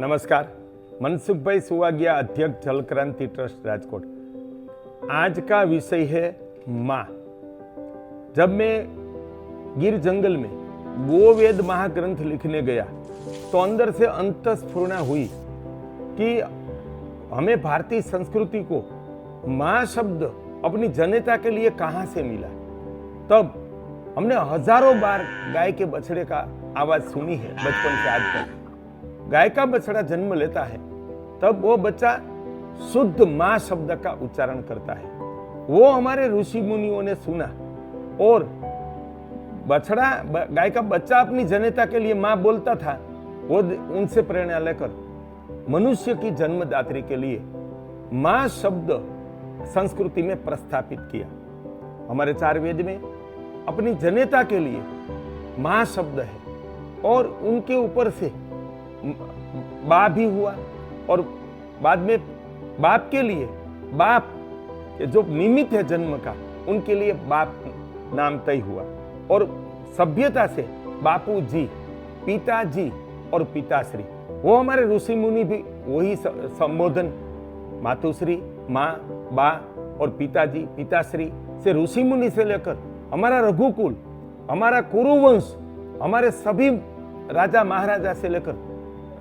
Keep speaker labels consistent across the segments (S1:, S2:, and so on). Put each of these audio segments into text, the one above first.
S1: नमस्कार, मनसुख भाई सुवागिया, अध्यक्ष जल क्रांति ट्रस्ट राजकोट। आज का विषय है माँ। जब मैं गिर जंगल में गोवेद महाग्रंथ लिखने गया तो अंदर से अंतस्फुरणा हुई कि हमें भारतीय संस्कृति को माँ शब्द अपनी जनता के लिए कहाँ से मिला। तब हमने हजारों बार गाय के बछड़े का आवाज सुनी है बचपन से आज तक। गाय का बछड़ा जन्म लेता है तब वो बच्चा शुद्ध माँ शब्द का उच्चारण करता है। वो हमारे ऋषि मुनियों ने सुना और गाय का बच्चा अपनी जनता के लिए माँ बोलता था। वो उनसे प्रेरणा लेकर मनुष्य की जन्मदात्री के लिए माँ शब्द संस्कृति में प्रस्थापित किया। हमारे 4 वेद में अपनी जनता के लिए माँ शब्द है और उनके ऊपर से बा भी हुआ और बाद में बाप के लिए बाप जो निमित्त है जन्म का उनके लिए बाप नाम तय हुआ। और सभ्यता से बापू जी, पिताजी और पिताश्री, वो हमारे ऋषि मुनि भी वही संबोधन मातुश्री, माँ, बा और पिताजी, पिताश्री से ऋषि मुनि से लेकर हमारा रघुकुल, हमारा कुरुवंश, हमारे सभी राजा महाराजा से लेकर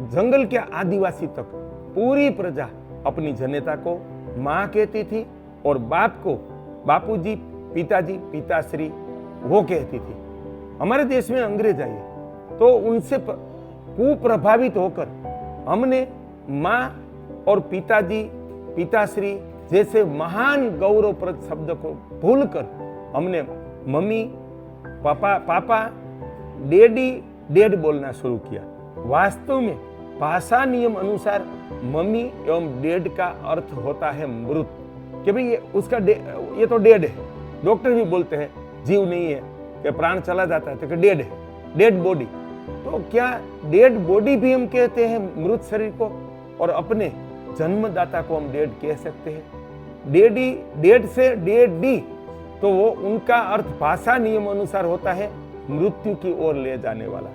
S1: जंगल के आदिवासी तक पूरी प्रजा अपनी जनता को माँ कहती थी और बाप को बापूजी, पिताजी, पिताश्री वो कहती थी। हमारे देश में अंग्रेज आए तो उनसे कुप्रभावित होकर हमने माँ और पिताजी, पिताश्री जैसे महान गौरवप्रद शब्द को भूलकर हमने मम्मी, पापा, डैडी, डैड बोलना शुरू किया। वास्तव में भाषा नियम अनुसार मम्मी एवं डैड का अर्थ होता है मृत, कि भाई ये तो डेड है। डॉक्टर भी बोलते हैं जीव नहीं है, कि प्राण चला जाता है, तो कि डेड है, डेड बॉडी। तो क्या डेड बॉडी भी हम कहते हैं मृत शरीर को, और अपने जन्मदाता को हम डेड कह सकते हैं। डेडी, डेड से डेडी, तो वो उनका अर्थ भाषा नियम अनुसार होता है मृत्यु की ओर ले जाने वाला।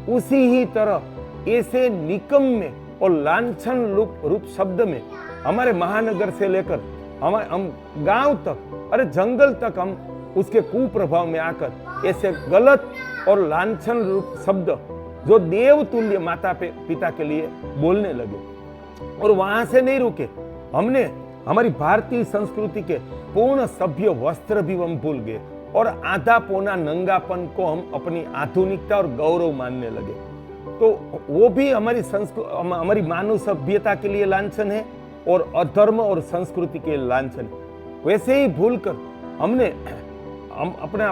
S1: उसी ही तरह ऐसे निकम्मे और लांछन रूप शब्द में हमारे महानगर से लेकर हम गांव तक, अरे जंगल तक हम उसके कुप्रभाव में आकर ऐसे गलत और लांछन रूप शब्द जो देवतुल्य माता पिता के लिए बोलने लगे। और वहां से नहीं रुके, हमने हमारी भारतीय संस्कृति के पूर्ण सभ्य वस्त्र भी हम भूल गए और आधा पौना नंगापन को हम अपनी आधुनिकता और गौरव मानने लगे। तो वो भी हमारी मानव सभ्यता के लिए लांछन है और अधर्म और संस्कृति के लांछन। वैसे ही भूलकर हम अपना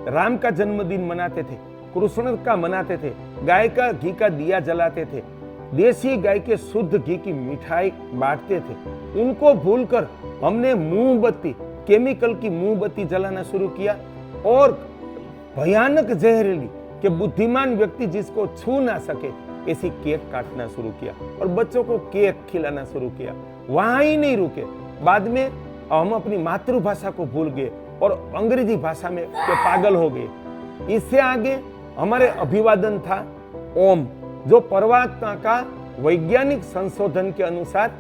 S1: राम का जन्मदिन मनाते थे, कृष्ण का मनाते थे, गाय का घी का दिया जलाते थे, देसी गाय के शुद्ध घी की मिठाई बांटते थे। उनको भूलकर हमने मोमबत्ती, केमिकल की मोमबत्ती जलाना शुरू किया और भयानक जहरीली कि बुद्धिमान व्यक्ति जिसको छू ना सके ऐसी केक काटना शुरू किया और बच्चों को केक खिलाना शुरू किया। वहां ही नहीं रुके, बाद में हम अपनी मातृभाषा को भूल गए और अंग्रेजी भाषा में पागल हो गए। इससे आगे हमारे अभिवादन था ओम, जो परमात्मा का वैज्ञानिक संशोधन के अनुसार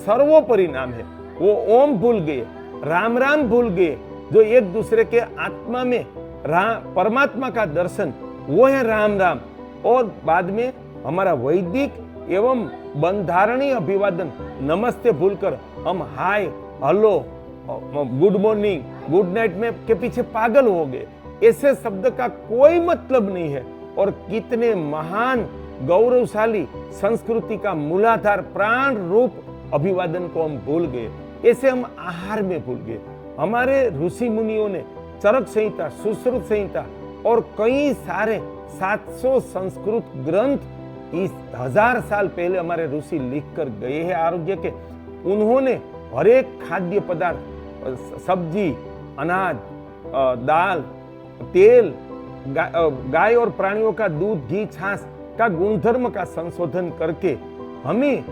S1: सर्वोपरि नाम है। वो ओम भूल गए, राम राम भूल गए, जो एक दूसरे के आत्मा में परमात्मा का दर्शन, वो है राम राम। और बाद में हमारा वैदिक एवं बंधारणीय अभिवादन नमस्ते भूलकर हम hi, hello, good morning, good night में के पीछे पागल हो गए। ऐसे शब्द का कोई मतलब नहीं है और कितने महान गौरवशाली संस्कृति का मूलाधार प्राण रूप अभिवादन को हम भूल गए। ऐसे हम आहार में भूल गए। हमारे ऋषि मुनियों ने चरक संहिता, सुश्रुत संहिता और कई सारे 700 संस्कृत ग्रंथ इस 1000 साल पहले हमारे ऋषि लिख कर गए हैं आरोग्य के। उन्होंने हर एक खाद्य पदार्थ, सब्जी, अनाज, दाल, तेल, गाय और प्राणियों का दूध, घी, छाछ का गुणधर्म का संशोधन करके हमें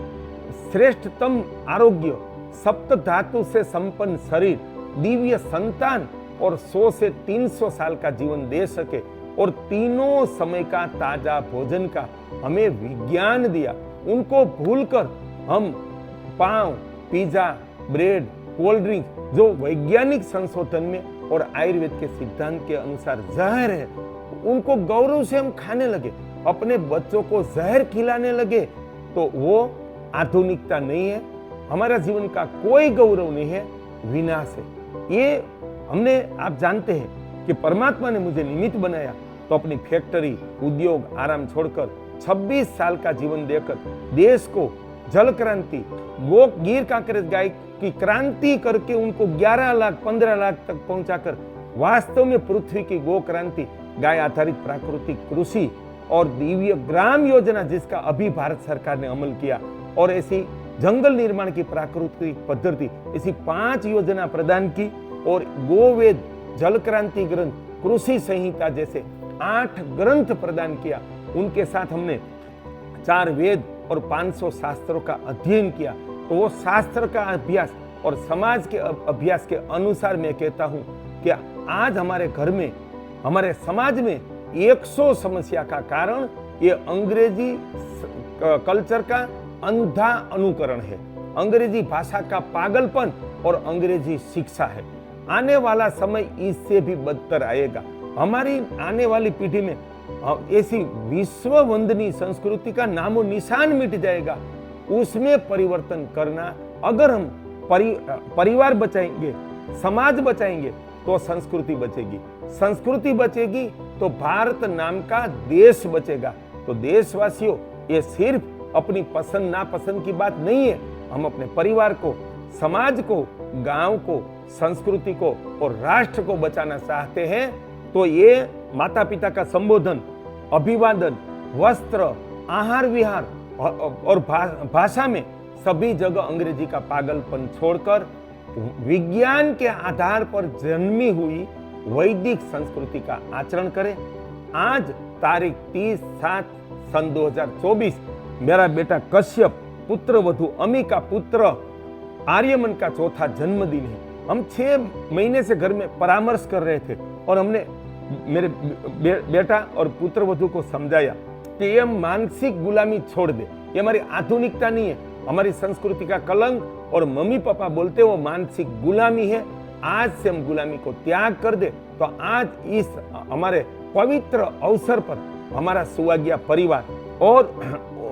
S1: श्रेष्ठतम आरोग्य, सप्त धातु से संपन्न शरीर, दिव्य संतान और 100 से 300 साल का जीवन दे सके और तीनों समय का ताजा भोजन का हमें विज्ञान दिया। उनको भूलकर हम पाव, पिज्जा, ब्रेड, कोल्ड ड्रिंक जो वैज्ञानिक संशोधन में और आयुर्वेद के सिद्धांत के अनुसार जहर है, उनको गौरव से हम खाने लगे, अपने बच्चों को जहर खिलाने लगे, तो वो आधुनिकता नहीं है। हमारा जीवन का कोई गौरव नहीं है, विनाश है। ये हमने, आप जानते हैं कि परमात्मा ने मुझे निमित्त बनाया, तो अपनी फैक्ट्री, उद्योग, आराम छोड़कर 26 साल का जीवन देकर देश को जल क्रांति, गो गिर कांकरेज गाय की क्रांति करके उनको 11 लाख 15 लाख तक पहुंचाकर वास्तव में पृथ्वी की गो क्रांति, गाय आधारित प्राकृतिक कृषि और दिव्य ग्राम योजना जिसका अभी भारत सरकार ने अमल किया, और ऐसी जंगल निर्माण की प्राकृतिक पद्धति, ऐसी 5 योजना प्रदान की, और गोवेद, जल क्रांति ग्रंथ, कृषि संहिता जैसे 8 ग्रंथ प्रदान किया। उनके साथ हमने 4 वेद और 500 शास्त्रों का अध्ययन किया। तो वो शास्त्र का अभ्यास और समाज के अभ्यास के अनुसार मैं कहता हूं कि आज हमारे घर में, हमारे समाज में 100 समस्या का कारण ये अंग्रेजी कल्चर का अंधा अनुकरण है, अंग्रेजी भाषा का पागलपन और अंग्रेजी शिक्षा है। आने वाला समय इससे भी बदतर आएगा। हमारी आने वाली पीढ़ी में ऐसी विश्व वंदनीय संस्कृति का नामो निशान मिट जाएगा। उसमें परिवर्तन करना, अगर हम परिवार बचाएंगे, समाज बचाएंगे, तो संस्कृति बचेगी, संस्कृति बचेगी तो भारत नाम का देश बचेगा। तो देशवासियों, ये सिर्फ अपनी पसंद नापसंद की बात नहीं है। हम अपने परिवार को, समाज को, गांव को, संस्कृति को और राष्ट्र को बचाना चाहते हैं, तो ये माता पिता का संबोधन, अभिवादन, वस्त्र, आहार विहार और भाषा में सभी जगह अंग्रेजी का पागलपन छोड़कर विज्ञान के आधार पर जन्मी हुई वैदिक संस्कृति का आचरण करें। आज तारीख 30/7/2024 मेरा बेटा कश्यप, पुत्र वधु अमी का पुत्र आर्यमन का 4था जन्मदिन है। हम 6 महीने से घर में परामर्श कर रहे थे और हमने मेरे बेटा और पुत्र वधु को समझाया कि ये मानसिक गुलामी छोड़ दे, ये हमारी आधुनिकता नहीं है, हमारी संस्कृति का कलंक। और मम्मी पापा बोलते वो मानसिक गुलामी है, आज से हम गुलामी को त्याग कर दे। तो आज इस हमारे पवित्र अवसर पर हमारा सुवाग्या परिवार और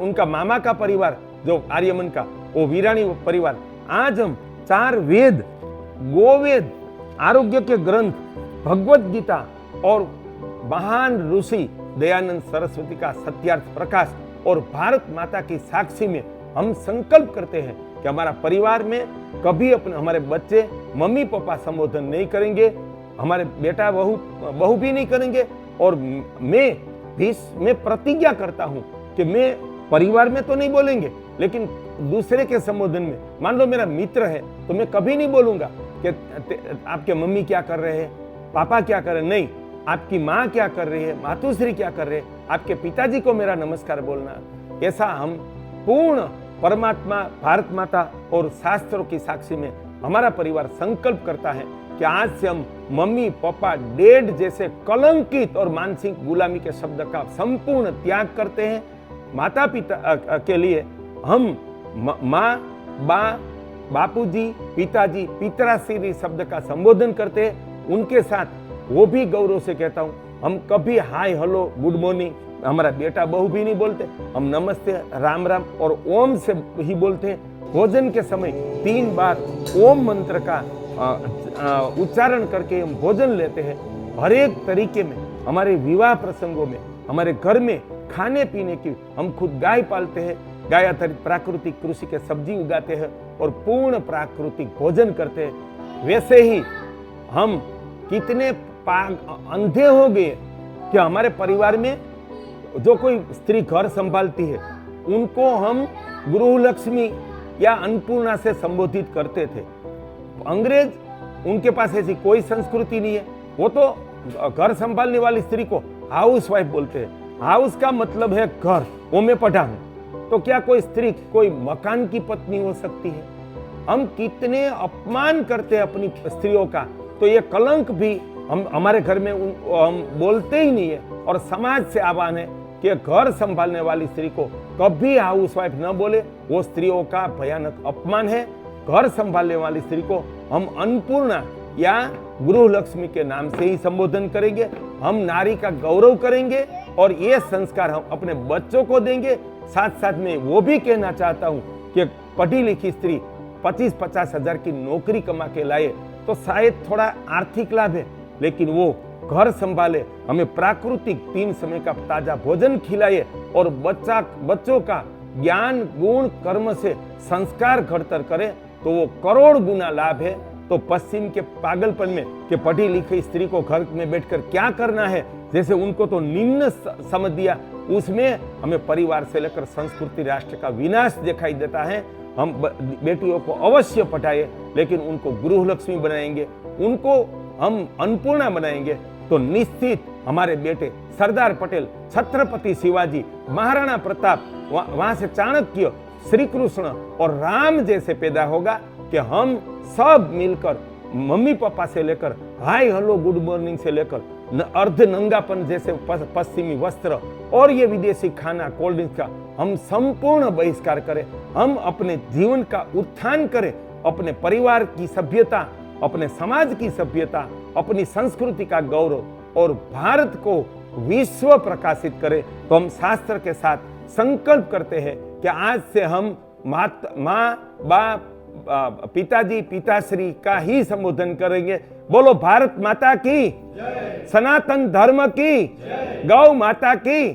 S1: उनका मामा का परिवार जो आर्यमन का, वो वीराणी परिवार, आज हम 4 वेद, गोवेद, आरोग्य के ग्रंथ, भगवत गीता और महान ऋषि दयानंद सरस्वती का सत्यार्थ प्रकाश और भारत माता की साक्षी में हम संकल्प करते हैं कि हमारा परिवार में कभी अपने हमारे बच्चे मम्मी पापा संबोधन नहीं करेंगे, हमारे बेटा बहू भी नहीं करेंगे। और मैं प्रतिज्ञा करता हूं कि मैं परिवार में तो नहीं बोलेंगे, लेकिन दूसरे के संबोधन में, मान लो मेरा मित्र है तो मैं कभी नहीं बोलूंगा कि आपके मम्मी क्या कर रहे हैं, पापा क्या कर रहे हैं, नहीं, आपकी माँ क्या कर रही है, मातुश्री क्या कर रहे हैं, आपके पिताजी को मेरा नमस्कार बोलना। ऐसा हम पूर्ण परमात्मा, भारत माता और शास्त्रों की साक्षी में हमारा परिवार संकल्प करता है कि आज से हम मम्मी पापा डैड जैसे कलंकित और मानसिक गुलामी के शब्द का संपूर्ण त्याग करते हैं। माता पिता के लिए हम माँ, बा, बापूजी, पिताजी, पितराश्री शब्द का संबोधन करते हैं। उनके साथ वो भी गौरव से कहता हूँ, हम कभी हाय हेलो गुड मॉर्निंग, हमारा बेटा बहू भी नहीं बोलते, हम नमस्ते, राम राम और ओम से ही बोलते हैं। भोजन के समय 3 बार ओम मंत्र का उच्चारण करके हम भोजन लेते हैं। हर एक तरीके में हमारे विवाह प्रसंगों में, हमारे घर में खाने पीने की, हम खुद गाय पालते हैं, गाय आधारित प्राकृतिक कृषि के सब्जी उगाते हैं और पूर्ण प्राकृतिक भोजन करते हैं। वैसे ही हम कितने अंधे हो गए कि हमारे परिवार में जो कोई स्त्री घर संभालती है उनको हम गृह लक्ष्मी या अन्नपूर्णा से संबोधित करते थे। अंग्रेज, उनके पास ऐसी कोई संस्कृति नहीं है, वो तो घर संभालने वाली स्त्री को हाउस वाइफ बोलते हैं। हाउस का मतलब है घर, वो मैं पढ़ा हूं। तो क्या कोई स्त्री कोई मकान की पत्नी हो सकती है? हम कितने अपमान करते हैं अपनी स्त्रियों का। तो ये कलंक भी हम हमारे घर में हम बोलते ही नहीं है। और समाज से आह्वान है कि घर संभालने वाली स्त्री को कभी हाउसवाइफ न बोले, वो स्त्रियों का भयानक अपमान है। घर संभालने वाली स्त्री को हम अन्नपूर्णा या गृह लक्ष्मी के नाम से ही संबोधन करेंगे। हम नारी का गौरव करेंगे और ये संस्कार हम अपने बच्चों को देंगे। साथ साथ में वो भी कहना चाहता हूँ कि पढ़ी लिखी स्त्री 25-50 हजार की नौकरी कमा के लाए तो शायद थोड़ा आर्थिक लाभ है, लेकिन वो घर संभाले, हमें प्राकृतिक 3 समय का ताजा भोजन खिलाए और बच्चों का ज्ञान गुण कर्म से संस्कार घड़तर करे तो वो करोड़ गुना लाभ है। तो पश्चिम के पागलपन में कि पढ़ी लिखी स्त्री को घर में बैठकर क्या करना है, जैसे उनको तो निम्न समझ दिया, उसमें हमें परिवार से लेकर संस्कृति राष्ट्र का विनाश दिखाई देता है। हम बेटियों को अवश्य पढ़ाए, लेकिन उनको गृह लक्ष्मी बनाएंगे, उनको हम अन्नपूर्णा बनाएंगे तो निश्चित हमारे बेटे सरदार पटेल, छत्रपति शिवाजी, महाराणा प्रताप, वहां से चाणक्य, श्री कृष्ण और राम जैसे पैदा होगा कि हम सब मिलकर मम्मी पापा से लेकर हाय हेलो गुड मॉर्निंग से लेकर अर्ध नंगापन जैसे पश्चिमी वस्त्र और ये विदेशी खाना कोल्ड ड्रिंक्स का हम संपूर्ण बहिष्कार करें। हम अपने जीवन का उत्थान करें, अपने परिवार की सभ्यता, अपने समाज की सभ्यता, अपनी संस्कृति का गौरव और भारत को विश्व प्रकाशित करें। तो हम शास्त्र के साथ संकल्प करते हैं कि आज से हम माँ बाप पिताजी पिताश्री का ही संबोधन करेंगे। बोलो भारत माता की, सनातन धर्म की, गौ माता की।